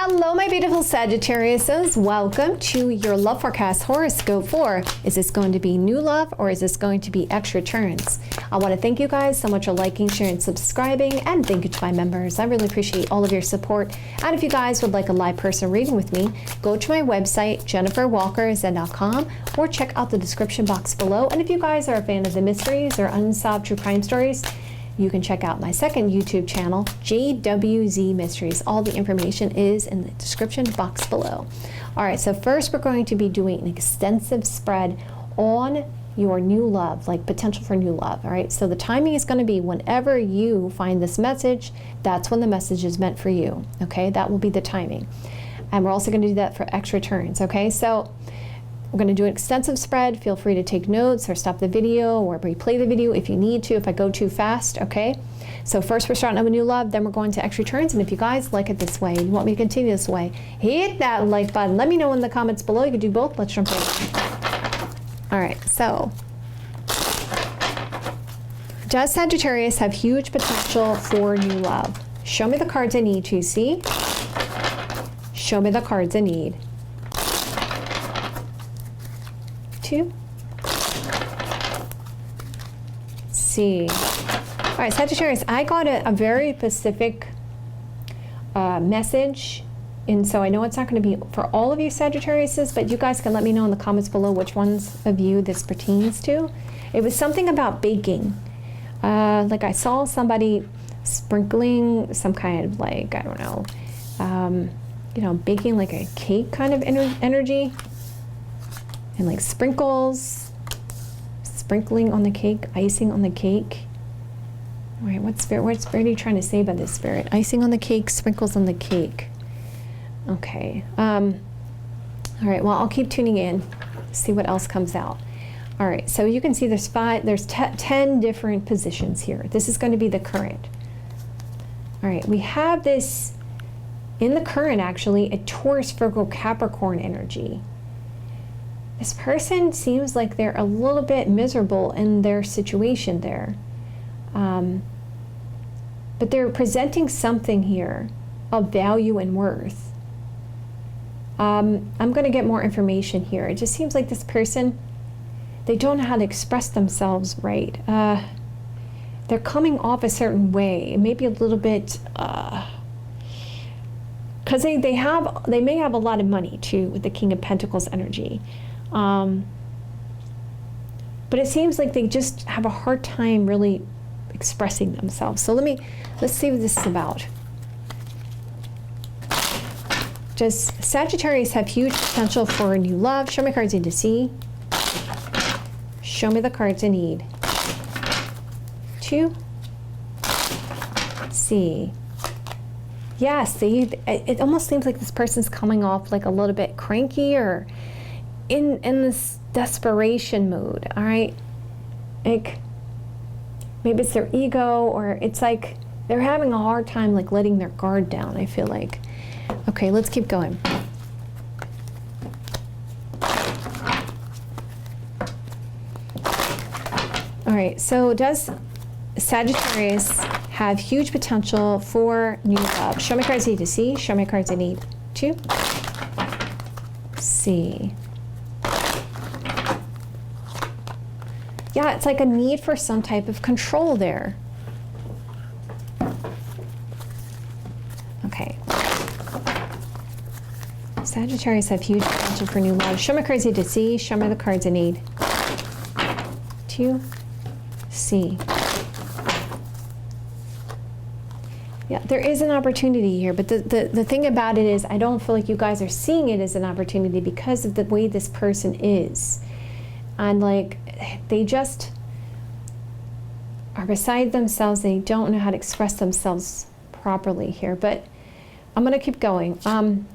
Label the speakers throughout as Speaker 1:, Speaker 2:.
Speaker 1: Hello, my beautiful Sagittariuses. Welcome to your love forecast horoscope for, is this going to be new love or is this going to be extra turns? I want to thank you guys so much for liking, sharing, subscribing, and thank you to my members. I really appreciate all of your support. And if you guys would like a live person reading with me, go to my website, jenniferwalkerzen.com, or check out the description box below. And if you guys are a fan of the mysteries or unsolved true crime stories, you can check out my second YouTube channel, JWZ Mysteries. All the information is in the description box below. All right, so first we're going to be doing an extensive spread on your new love, like potential for new love. All right, so the timing is going to be whenever you find this message, that's when the message is meant for you. Okay, that will be the timing. And we're also going to do that for extra turns. Okay, so we're going to do an extensive spread. Feel free to take notes or stop the video or replay the video if you need to, if I go too fast, okay? So first we're starting out with new love, then we're going to extra turns. And if you guys like it this way, you want me to continue this way, hit that like button. Let me know in the comments below. You can do both. Let's jump in. All right, so does Sagittarius have huge potential for new love? Show me the cards I need to see. Show me the cards I need. See. All right, Sagittarius, I got a very specific message, and so I know it's not going to be for all of you Sagittariuses, but you guys can let me know in the comments below which ones of you this pertains to. It was something about baking. Like I saw somebody sprinkling some kind of, like, I don't know, you know, baking like a cake kind of energy. And like sprinkles, sprinkling on the cake, icing on the cake. All right, what spirit are you trying to say by this, spirit? Icing on the cake, sprinkles on the cake. Okay. All right, well, I'll keep tuning in, see what else comes out. All right, so you can see there's 10 different positions here. This is going to be the current. All right, we have this, in the current actually, a Taurus, Virgo, Capricorn energy. This person seems like they're a little bit miserable in their situation there. But they're presenting something here of value and worth. I'm going to get more information here. It just seems like this person, they don't know how to express themselves right. They're coming off a certain way, maybe a little bit, because they may have a lot of money too with the King of Pentacles energy. But it seems like they just have a hard time really expressing themselves. So let's see what this is about. Does Sagittarius have huge potential for new love? Show me cards I need to see. Show me the cards I need to see. Yes, it almost seems like this person's coming off like a little bit cranky or in this desperation mode. All right, like maybe it's their ego, or it's like they're having a hard time like letting their guard down, I feel like. Okay, let's keep going. All right, so does Sagittarius have huge potential for new love? Show me cards I need to see. Show me cards I need to see. Yeah, it's like a need for some type of control there. Okay. Sagittarius have huge potential for new love. Show me cards I need to see. Show me the cards I need to see. Yeah, there is an opportunity here, but the thing about it is I don't feel like you guys are seeing it as an opportunity because of the way this person is. And like, they just are beside themselves. They don't know how to express themselves properly here, but I'm going to keep going.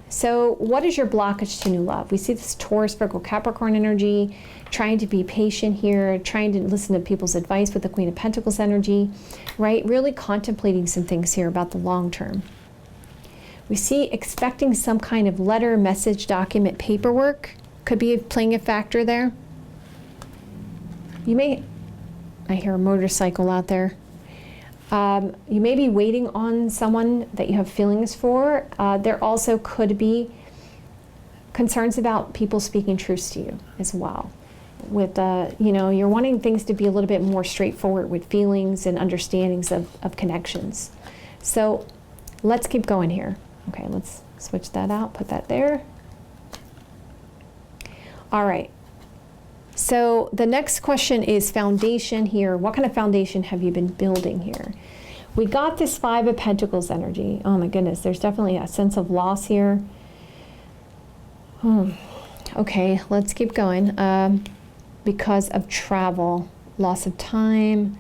Speaker 1: So what is your blockage to new love? We see this Taurus, Virgo, Capricorn energy, trying to be patient here, trying to listen to people's advice with the Queen of Pentacles energy, right? Really contemplating some things here about the long term. We see expecting some kind of letter, message, document, paperwork could be playing a factor there. You may, I hear a motorcycle out there. You may be waiting on someone that you have feelings for. There also could be concerns about people speaking truth to you as well. With, you know, you're wanting things to be a little bit more straightforward with feelings and understandings of connections. So let's keep going here. Okay, let's switch that out, put that there. All right. So the next question is foundation here. What kind of foundation have you been building here? We got this Five of Pentacles energy. Oh my goodness, there's definitely a sense of loss here. Okay, let's keep going. Because of travel, loss of time,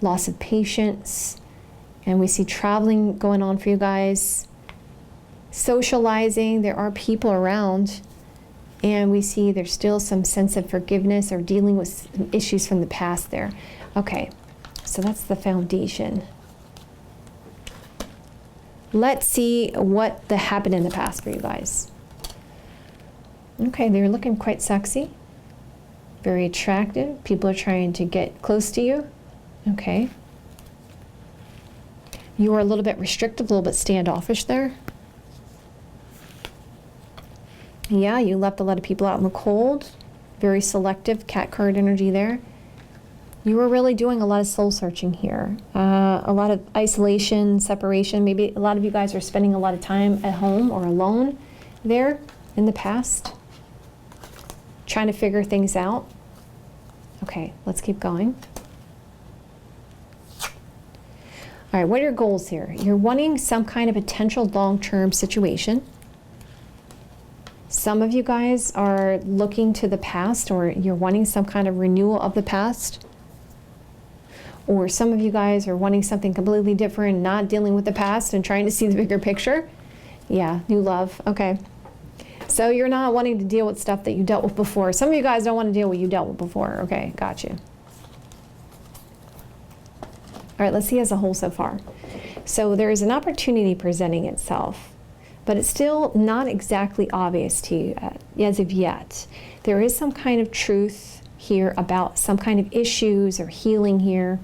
Speaker 1: loss of patience, and we see traveling going on for you guys. Socializing, there are people around. And we see there's still some sense of forgiveness or dealing with some issues from the past there. Okay, so that's the foundation. Let's see what happened in the past for you guys. Okay, they're looking quite sexy. Very attractive. People are trying to get close to you. Okay. You are a little bit restrictive, a little bit standoffish there. Yeah, you left a lot of people out in the cold. Very selective, cat card energy there. You were really doing a lot of soul searching here. A lot of isolation, separation. Maybe a lot of you guys are spending a lot of time at home or alone there in the past. Trying to figure things out. Okay, let's keep going. All right, what are your goals here? You're wanting some kind of potential long-term situation. Some of you guys are looking to the past, or you're wanting some kind of renewal of the past. Or some of you guys are wanting something completely different, not dealing with the past and trying to see the bigger picture. Yeah, new love. Okay. So you're not wanting to deal with stuff that you dealt with before. Some of you guys don't want to deal with what you dealt with before. Okay, got you. All right, let's see as a whole so far. So there is an opportunity presenting itself, but it's still not exactly obvious to you as of yet. There is some kind of truth here about some kind of issues or healing here.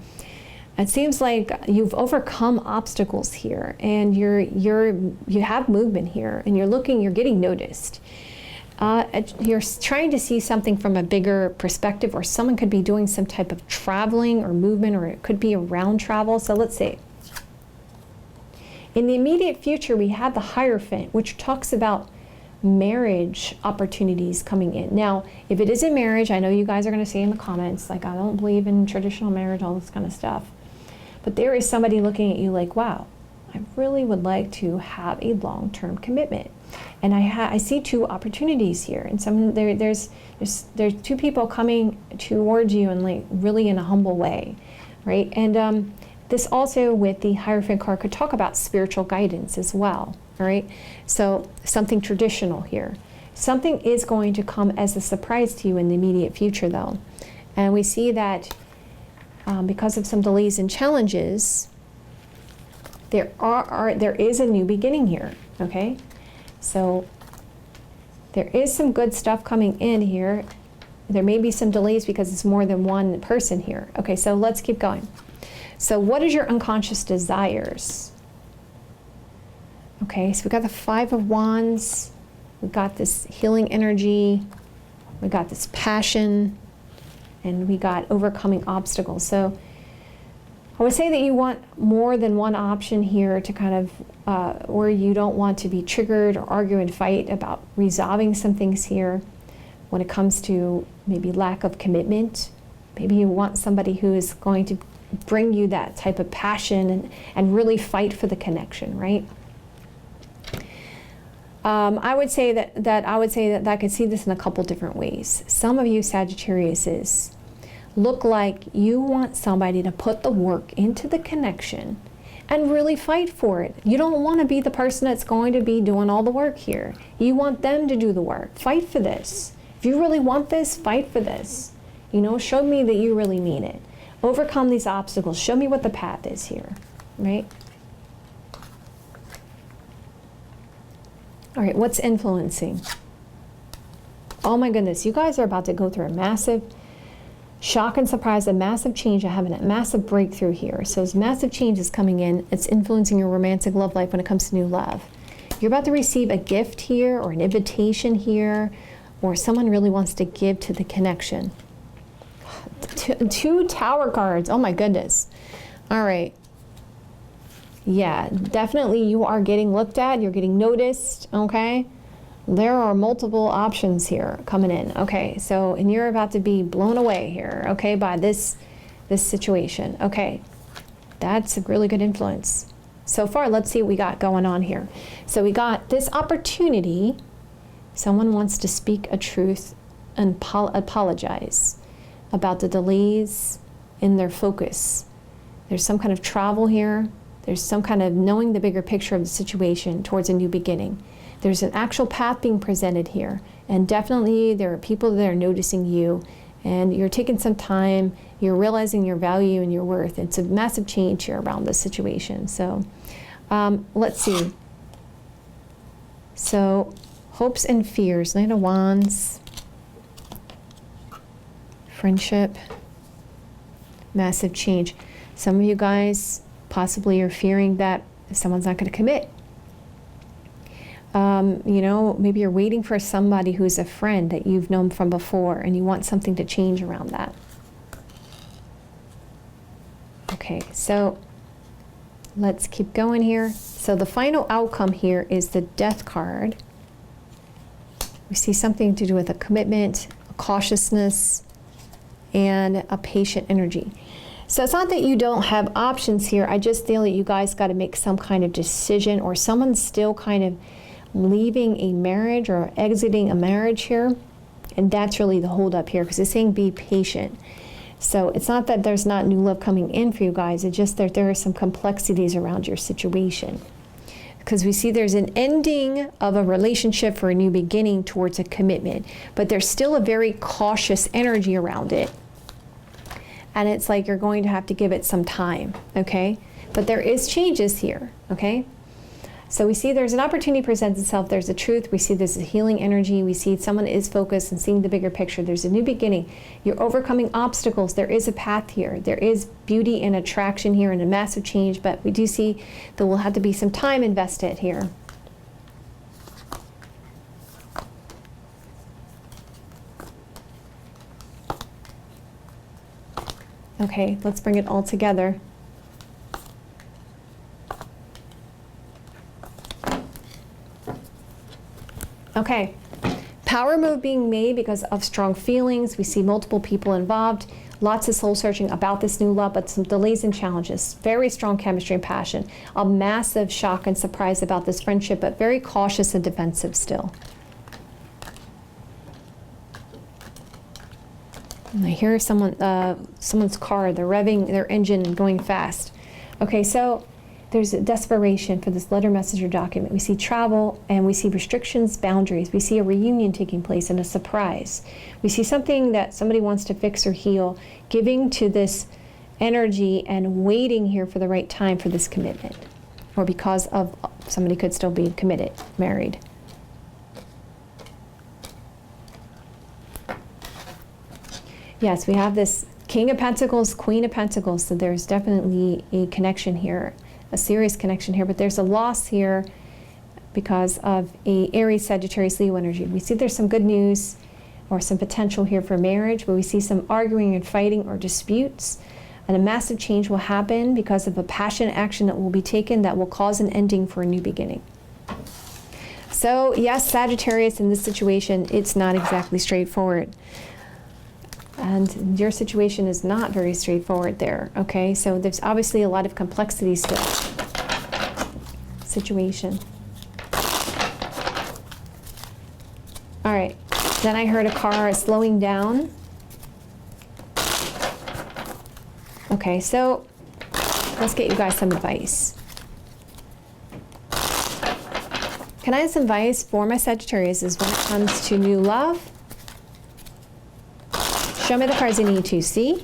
Speaker 1: It seems like you've overcome obstacles here, and you have movement here, and you're getting noticed. You're trying to see something from a bigger perspective, or someone could be doing some type of traveling or movement, or it could be around travel. So let's see. In the immediate future, we have the Hierophant, which talks about marriage opportunities coming in. Now, if it isn't marriage, I know you guys are going to say in the comments, like, I don't believe in traditional marriage, all this kind of stuff. But there is somebody looking at you like, wow, I really would like to have a long-term commitment. And I see two opportunities here. And there's two people coming towards you and like really in a humble way, right? And this also with the Hierophant card could talk about spiritual guidance as well, all right? So something traditional here. Something is going to come as a surprise to you in the immediate future though. And we see that because of some delays and challenges, there is a new beginning here, okay? So there is some good stuff coming in here. There may be some delays because it's more than one person here. Okay, so let's keep going. So what is your unconscious desires? Okay, so we got the Five of Wands. We got this healing energy. We got this passion. And we got overcoming obstacles. So I would say that you want more than one option here to kind of, or you don't want to be triggered or argue and fight about resolving some things here when it comes to maybe lack of commitment. Maybe you want somebody who is going to bring you that type of passion and really fight for the connection, right? I would say that I could see this in a couple different ways. Some of you Sagittariuses look like you want somebody to put the work into the connection and really fight for it. You don't want to be the person that's going to be doing all the work here. You want them to do the work. Fight for this. If you really want this, fight for this. You know, show me that you really mean it. Overcome these obstacles. Show me what the path is here, right? All right, what's influencing? Oh my goodness, you guys are about to go through a massive shock and surprise, a massive change, having a massive breakthrough here. So this massive change is coming in. It's influencing your romantic love life when it comes to new love. You're about to receive a gift here or an invitation here, or someone really wants to give to the connection. Two tower cards. Oh my goodness. All right. Yeah, definitely you are getting looked at. You're getting noticed. Okay. There are multiple options here coming in. Okay. So, and you're about to be blown away here. Okay. By this situation. Okay. That's a really good influence. So far, let's see what we got going on here. So we got this opportunity. Someone wants to speak a truth and apologize about the delays in their focus. There's some kind of travel here. There's some kind of knowing the bigger picture of the situation towards a new beginning. There's an actual path being presented here. And definitely there are people that are noticing you, and you're taking some time, you're realizing your value and your worth. It's a massive change here around this situation. So let's see. So hopes and fears, Knight of Wands, friendship, massive change. Some of you guys possibly are fearing that someone's not going to commit. You know, maybe you're waiting for somebody who's a friend that you've known from before, and you want something to change around that. Okay, so let's keep going here. So the final outcome here is the Death card. We see something to do with a commitment, a cautiousness, and a patient energy. So it's not that you don't have options here. I just feel that you guys got to make some kind of decision, or someone's still kind of leaving a marriage or exiting a marriage here. And that's really the holdup here, because it's saying be patient. So it's not that there's not new love coming in for you guys. It's just that there are some complexities around your situation. Because we see there's an ending of a relationship for a new beginning towards a commitment. But there's still a very cautious energy around it. And it's like you're going to have to give it some time, okay? But there is changes here, okay? So we see there's an opportunity presents itself. There's a truth. We see there's a healing energy. We see someone is focused and seeing the bigger picture. There's a new beginning. You're overcoming obstacles. There is a path here. There is beauty and attraction here and a massive change. But we do see there will have to be some time invested here. Okay, let's bring it all together. Okay, power move being made because of strong feelings. We see multiple people involved, lots of soul searching about this new love, but some delays and challenges. Very strong chemistry and passion. A massive shock and surprise about this friendship, but very cautious and defensive still. And I hear someone's car, they're revving their engine and going fast. Okay, so there's a desperation for this letter, message, or document. We see travel, and we see restrictions, boundaries. We see a reunion taking place and a surprise. We see something that somebody wants to fix or heal, giving to this energy and waiting here for the right time for this commitment. Or because of somebody could still be committed, married. Yes, we have this King of Pentacles, Queen of Pentacles, so there's definitely a connection here, a serious connection here, but there's a loss here because of a Aries, Sagittarius, Leo energy. We see there's some good news or some potential here for marriage, but we see some arguing and fighting or disputes, and a massive change will happen because of a passionate action that will be taken that will cause an ending for a new beginning. So yes, Sagittarius, in this situation, it's not exactly straightforward. And your situation is not very straightforward there, okay? So there's obviously a lot of complexities to the situation. All right, then I heard a car slowing down. Okay, so let's get you guys some advice. Can I have some advice for my Sagittarius is when it comes to new love? Show me the cards I need to see.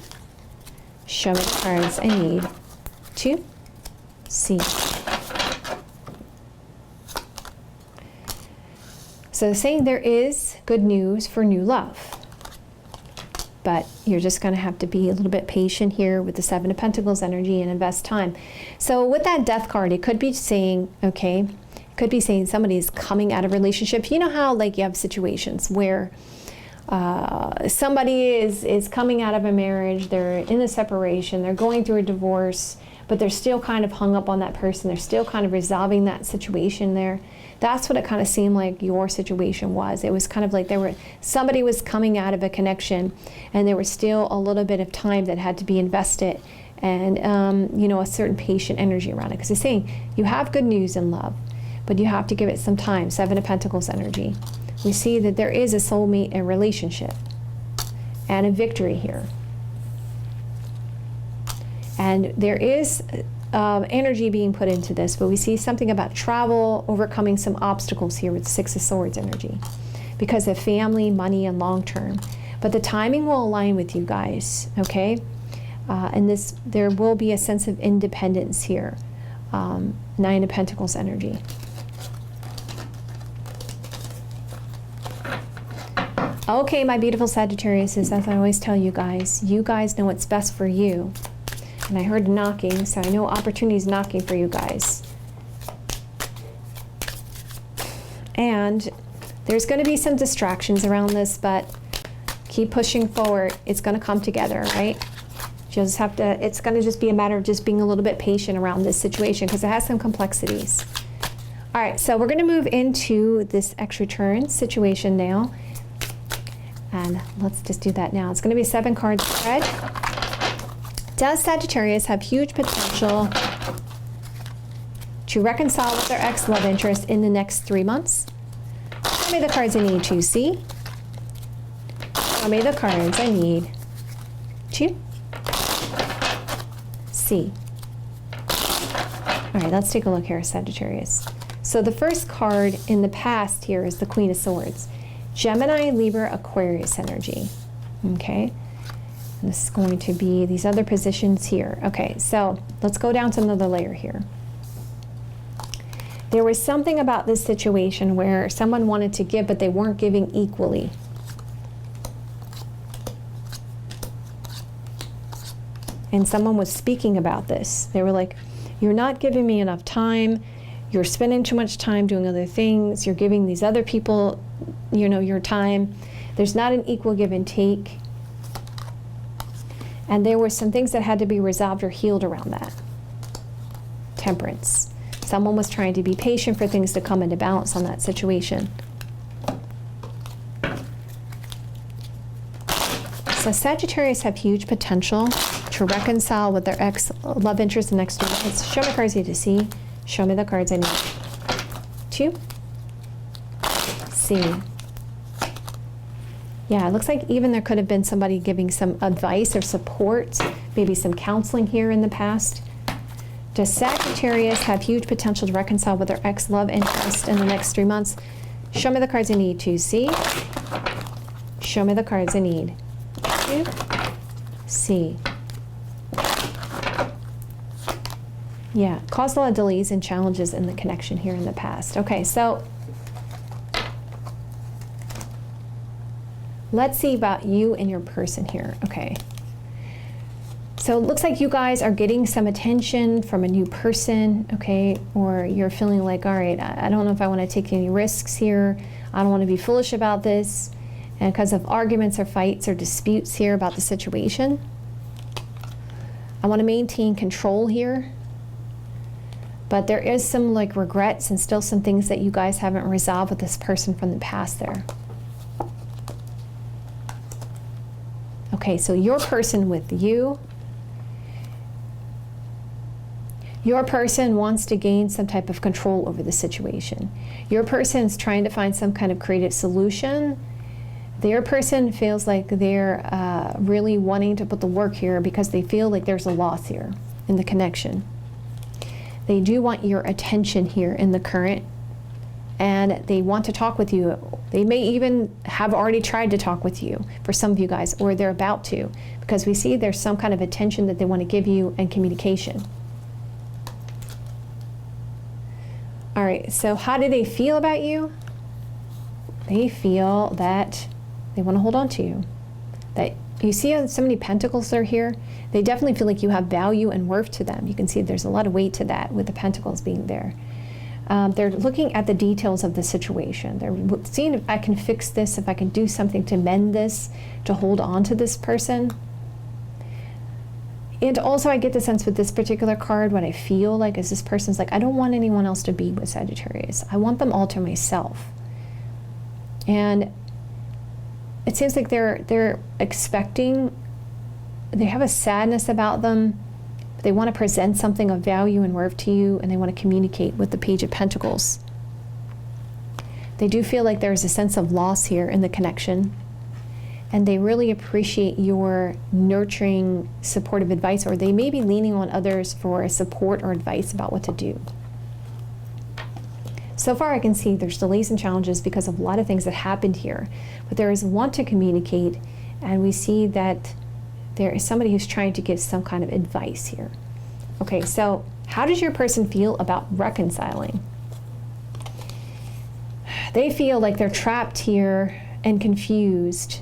Speaker 1: Show me the cards I need to see. So saying there is good news for new love. but you're just going to have to be a little bit patient here with the Seven of Pentacles energy and invest time. So with that Death card, it could be saying, okay, it could be saying somebody's coming out of relationships. You know how like you have situations where somebody is coming out of a marriage, they're in a separation, they're going through a divorce, but they're still kind of hung up on that person. They're still kind of resolving that situation there. That's what it kind of seemed like your situation was. It was kind of like somebody was coming out of a connection, and there was still a little bit of time that had to be invested, and you know, a certain patient energy around it. Because it's saying you have good news in love, but you have to give it some time. Seven of Pentacles energy. We see that there is a soulmate and relationship and a victory here. And there is energy being put into this, but we see something about travel, overcoming some obstacles here with Six of Swords energy because of family, money, and long term. But the timing will align with you guys, okay? And there will be a sense of independence here. Nine of Pentacles energy. Okay, my beautiful Sagittarius, as I always tell you guys know what's best for you. And I heard knocking, so I know opportunity is knocking for you guys. And there's going to be some distractions around this, but keep pushing forward. It's going to come together, right? Just have to, it's going to just be a matter of just being a little bit patient around this situation because it has some complexities. All right, so we're going to move into this extra turn situation now. And let's just do that now. It's going to be a 7-card spread. Does Sagittarius have huge potential to reconcile with their ex-love interest in the next 3 months? Show me the cards I need to see. Show me the cards I need to see. All right, let's take a look here, Sagittarius. So the first card in the past here is the Queen of Swords. Gemini, Libra, Aquarius energy. Okay. This is going to be these other positions here. Okay, so let's go down to another layer here. There was something about this situation where someone wanted to give, but they weren't giving equally. And someone was speaking about this. They were like, you're not giving me enough time. You're spending too much time doing other things. You're giving these other people, you know, your time. There's not an equal give and take. And there were some things that had to be resolved or healed around that. Temperance. Someone was trying to be patient for things to come into balance on that situation. So Sagittarius have huge potential to reconcile with their ex-love interest in the next 2 months. Show me cards I need to see. Show me the cards I need to see. Yeah, it looks like even there could have been somebody giving some advice or support, maybe some counseling here in the past. Does Sagittarius have huge potential to reconcile with their ex-love interest in the next 3 months? Show me the cards I need to see. Show me the cards I need to see. Yeah, caused a lot of delays and challenges in the connection here in the past. Okay, so let's see about you and your person here. Okay. So it looks like you guys are getting some attention from a new person, okay? Or you're feeling like, all right, I don't know if I want to take any risks here. I don't want to be foolish about this. And because of arguments or fights or disputes here about the situation, I want to maintain control here. But there is some like regrets and still some things that you guys haven't resolved with this person from the past there. Okay, so your person with you, your person wants to gain some type of control over the situation. Your person is trying to find some kind of creative solution. Their person feels like they're really wanting to put the work here because they feel like there's a loss here in the connection. They do want your attention here in the current, and they want to talk with you. They may even have already tried to talk with you for some of you guys, or they're about to, because we see there's some kind of attention that they want to give you and communication. All right, so how do they feel about you? They feel that they want to hold on to you, that You see how so many pentacles are here? They definitely feel like you have value and worth to them. You can see there's a lot of weight to that with the pentacles being there. They're looking at the details of the situation. They're seeing if I can fix this, if I can do something to mend this, to hold on to this person. And also I get the sense with this particular card, what I feel like is this person's like, I don't want anyone else to be with Sagittarius. I want them all to myself. And it seems like they're expecting, they have a sadness about them. They want to present something of value and worth to you, and they want to communicate with the Page of Pentacles. They do feel like there's a sense of loss here in the connection, and they really appreciate your nurturing, supportive advice, or they may be leaning on others for support or advice about what to do. So far I can see there's delays and challenges because of a lot of things that happened here, but there is want to communicate, and we see that there is somebody who's trying to give some kind of advice here. Okay, so how does your person feel about reconciling? They feel like they're trapped here and confused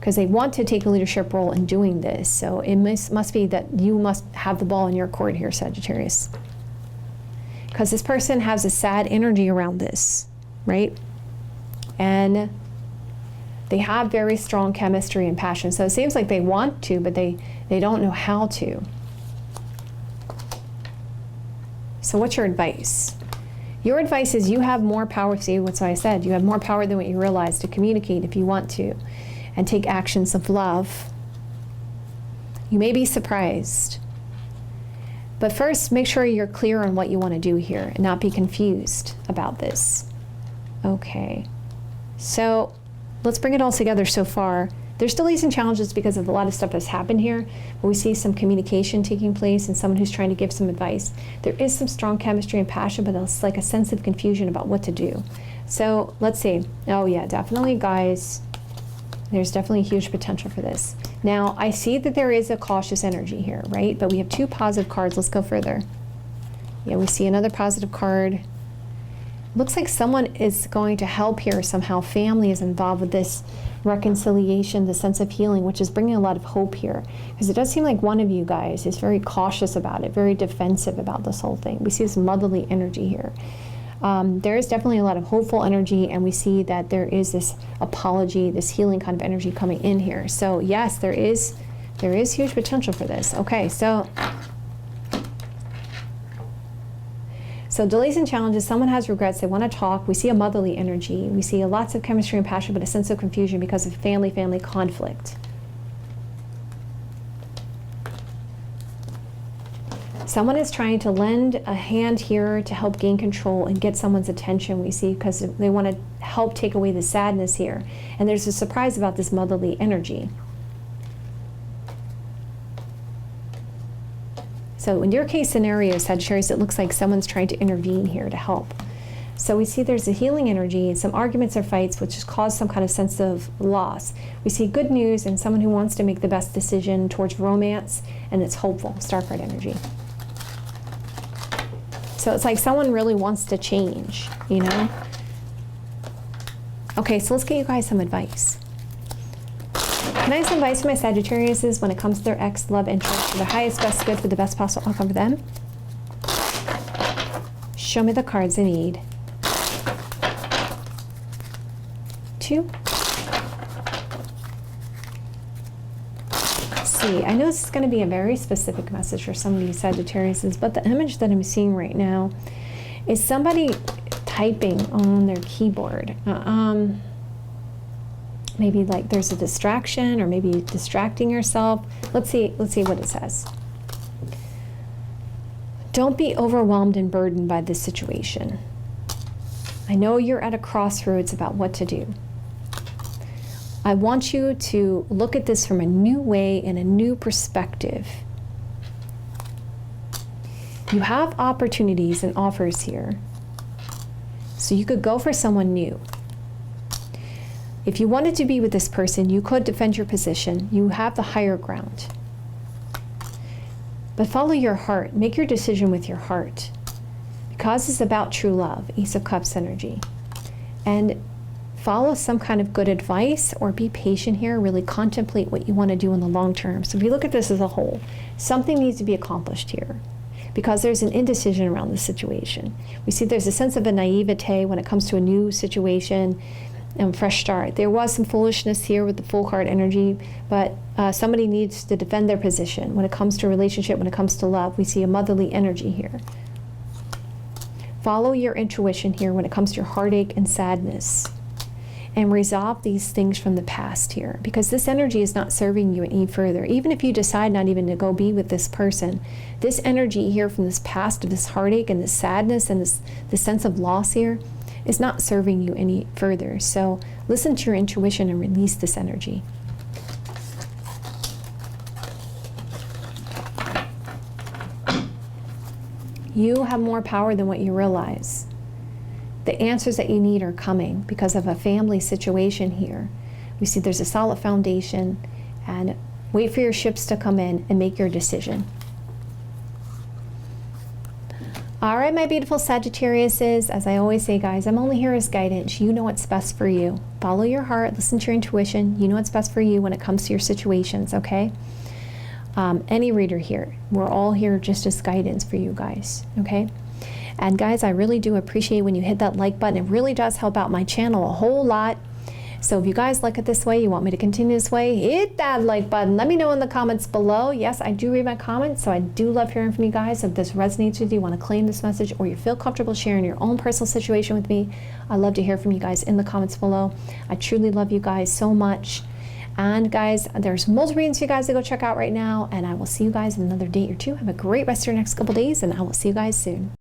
Speaker 1: because they want to take a leadership role in doing this. So it must be that you must have the ball in your court here, Sagittarius. Because this person has a sad energy around this, right? And they have very strong chemistry and passion. So it seems like they want to, but they don't know how to. So what's your advice? Your advice is you have more power. See, what's what I said. You have more power than what you realize to communicate if you want to and take actions of love. You may be surprised. But first, make sure you're clear on what you want to do here and not be confused about this. Okay. So let's bring it all together so far. There's delays and challenges because of a lot of stuff that's happened here, but we see some communication taking place and someone who's trying to give some advice. There is some strong chemistry and passion, but it's like a sense of confusion about what to do. So let's see. Oh yeah, definitely, guys. There's definitely huge potential for this. Now, I see that there is a cautious energy here, right? But we have two positive cards. Let's go further. Yeah, we see another positive card. Looks like someone is going to help here somehow. Family is involved with this reconciliation, the sense of healing, which is bringing a lot of hope here. Because it does seem like one of you guys is very cautious about it, very defensive about this whole thing. We see this motherly energy here. There is definitely a lot of hopeful energy, and we see that there is this apology, this healing kind of energy coming in here. So yes, there is huge potential for this. Okay, so delays and challenges, someone has regrets, they want to talk. We see a motherly energy. We see lots of chemistry and passion, but a sense of confusion because of family conflict. Someone is trying to lend a hand here to help gain control and get someone's attention, we see, because they want to help take away the sadness here. And there's a surprise about this motherly energy. So in your case scenario, Sagittarius, it looks like someone's trying to intervene here to help. So we see there's a healing energy and some arguments or fights which has caused some kind of sense of loss. We see good news and someone who wants to make the best decision towards romance, and it's hopeful, star card energy. So it's like someone really wants to change, you know? Okay, so let's get you guys some advice. Can I have some advice for my Sagittariuses when it comes to their ex, love, interest, for the highest, best good, for the best possible outcome for them? Show me the cards I need. 2. See, I know this is going to be a very specific message for some of these Sagittariuses, but the image that I'm seeing right now is somebody typing on their keyboard. Maybe like there's a distraction, or maybe distracting yourself. Let's see what it says. Don't be overwhelmed and burdened by this situation. I know you're at a crossroads about what to do. I want you to look at this from a new way and a new perspective. You have opportunities and offers here. So you could go for someone new. If you wanted to be with this person, you could defend your position. You have the higher ground. But follow your heart. Make your decision with your heart. Because it's about true love, Ace of Cups energy. And follow some kind of good advice or be patient here. Really contemplate what you want to do in the long term. So if you look at this as a whole, something needs to be accomplished here because there's an indecision around the situation. We see there's a sense of a naivete when it comes to a new situation and fresh start. There was some foolishness here with the Fool card energy, but somebody needs to defend their position when it comes to a relationship, when it comes to love. We see a motherly energy here. Follow your intuition here when it comes to your heartache and sadness, and resolve these things from the past here, because this energy is not serving you any further. Even if you decide not even to go be with this person, this energy here from this past of this heartache and this sadness and this sense of loss here is not serving you any further. So listen to your intuition and release this energy. You have more power than what you realize. The answers that you need are coming because of a family situation here. We see there's a solid foundation, and wait for your ships to come in and make your decision. All right, my beautiful Sagittariuses, as I always say, guys, I'm only here as guidance. You know what's best for you. Follow your heart, listen to your intuition. You know what's best for you when it comes to your situations, okay? Any reader here, we're all here just as guidance for you guys, okay? And guys, I really do appreciate when you hit that like button. It really does help out my channel a whole lot. So if you guys like it this way, you want me to continue this way, hit that like button. Let me know in the comments below. Yes, I do read my comments, so I do love hearing from you guys. If this resonates with you, want to claim this message, or you feel comfortable sharing your own personal situation with me, I love to hear from you guys in the comments below. I truly love you guys so much. And guys, there's multiple readings for you guys to go check out right now, and I will see you guys in another day or two. Have a great rest of your next couple days, and I will see you guys soon.